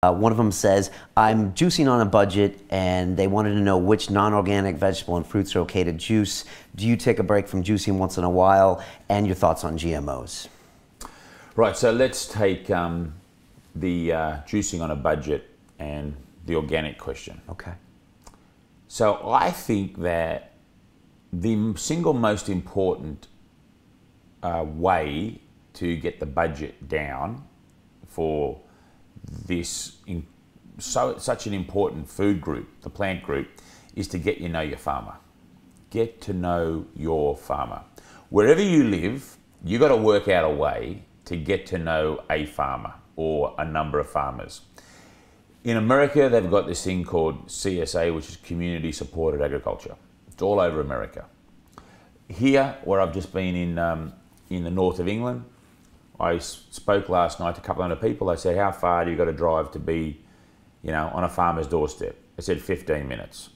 One of them says, I'm juicing on a budget, and they wanted to know which non-organic vegetable and fruits are okay to juice. Do you take a break from juicing once in a while? And your thoughts on GMOs? Right, so let's take the juicing on a budget and the organic question. Okay. So I think that the single most important way to get the budget down for this such an important food group, the plant group, is to get to know your farmer. Get to know your farmer. Wherever you live, you got to work out a way to get to know a farmer or a number of farmers. In America, they've got this thing called CSA, which is Community Supported Agriculture. It's all over America. Here, where I've just been in the north of England, I spoke last night to a couple hundred people. I said, how far do you got to drive to be, on a farmer's doorstep? I said 15 minutes.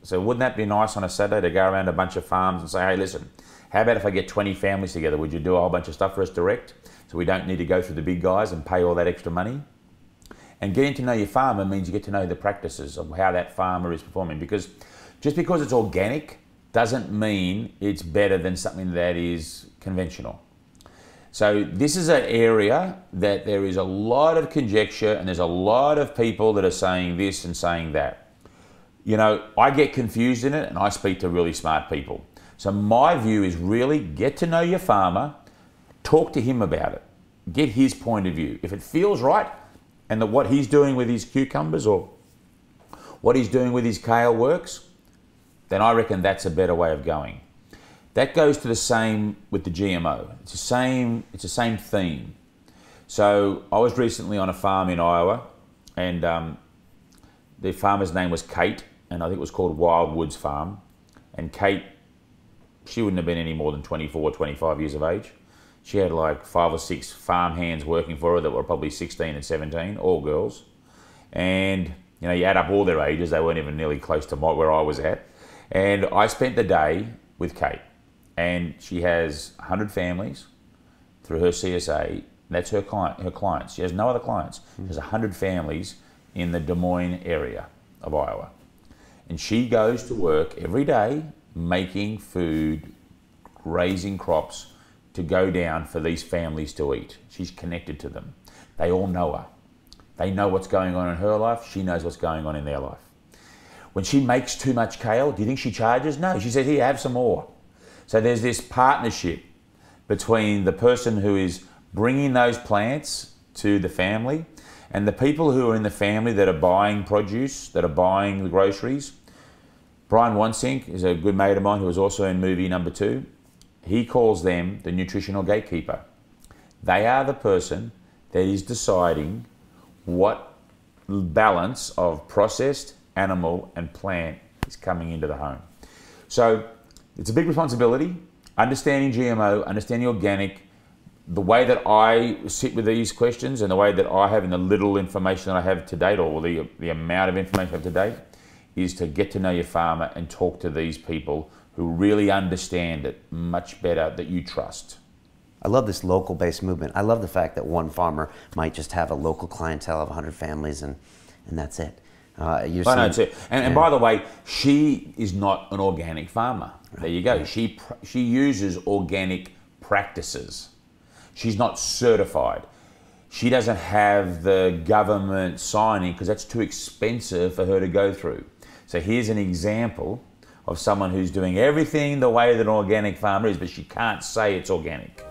So wouldn't that be nice on a Saturday to go around a bunch of farms and say, hey, listen, how about if I get 20 families together? Would you do a whole bunch of stuff for us direct so we don't need to go through the big guys and pay all that extra money? And getting to know your farmer means you get to know the practices of how that farmer is performing, because just because it's organic doesn't mean it's better than something that is conventional. So this is an area that there is a lot of conjecture, and there's a lot of people that are saying this and saying that. I get confused in it, and I speak to really smart people. So my view is really get to know your farmer, talk to him about it, get his point of view. If it feels right, and that what he's doing with his cucumbers or what he's doing with his kale works, then I reckon that's a better way of going. That goes to the same with the GMO. It's the same theme. So I was recently on a farm in Iowa, and the farmer's name was Kate, and I think it was called Wild Woods Farm. And Kate, she wouldn't have been any more than 24, 25 years of age. She had like 5 or 6 farm hands working for her that were probably 16 and 17, all girls. And you add up all their ages, they weren't even nearly close to where I was at. And I spent the day with Kate. And she has 100 families through her CSA. That's her clients. She has no other clients. She has 100 families in the Des Moines area of Iowa. And she goes to work every day making food, raising crops to go down for these families to eat. She's connected to them. They all know her. They know what's going on in her life. She knows what's going on in their life. When she makes too much kale, do you think she charges? No, she says, here, have some more. So there's this partnership between the person who is bringing those plants to the family and the people who are in the family that are buying produce, that are buying the groceries. Brian Wansink is a good mate of mine who was also in movie number 2. He calls them the nutritional gatekeeper. They are the person that is deciding what balance of processed, animal and plant is coming into the home. So it's a big responsibility. Understanding GMO, understanding organic, the way that I sit with these questions and the way that I have in the little information that I have to date, or the amount of information I have to date, is to get to know your farmer and talk to these people who really understand it much better, that you trust. I love this local-based movement. I love the fact that one farmer might just have a local clientele of 100 families and that's it. That's it. And by the way, she is not an organic farmer. Right. There you go. She uses organic practices. She's not certified. She doesn't have the government signing because that's too expensive for her to go through. So here's an example of someone who's doing everything the way that an organic farmer is, but she can't say it's organic.